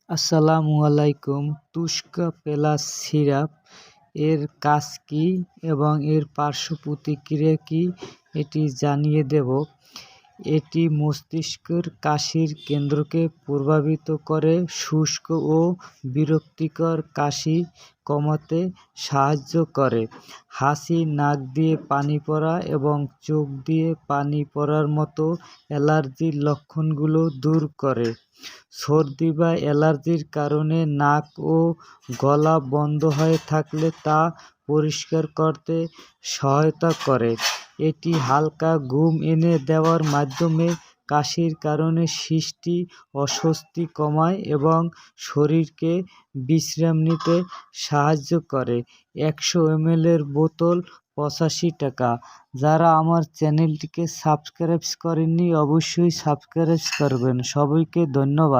আসসালামু আলাইকুম। তুস্কা plus syrup এর কাজ কী এবং এর পার্শ্ব প্রতিক্রিয়া কী এটি জানিয়ে দেব। এটি মস্তিষ্কের কাশির কেন্দ্রকে প্রভাবিত করে শুষ্ক ও বিরক্তিকর কাশি কমাতে সাহায্য করে। হাঁচি, নাক দিয়ে পানি পড়া এবং চোখ দিয়ে পানি পড়ার মতো অ্যালার্জির লক্ষণগুলো দূর করে। সর্দি বা অ্যালার্জির কারণে নাক ও গলা বন্ধ হয়ে থাকলে তা পরিষ্কার করতে সহায়তা করে। এটি হালকা ঘুম এনে দেওয়ার মাধ্যমে কাশির কারণে সৃষ্ট অস্বস্তি কমায় এবং শরীরকে বিশ্রাম নিতে সাহায্য করে। 100 ml এর বোতল 85 টাকা। যারা আমার চ্যানেলটিকে সাবস্ক্রাইব করেননি অবশ্যই সাবস্ক্রাইব করবেন। সবাইকে ধন্যবাদ।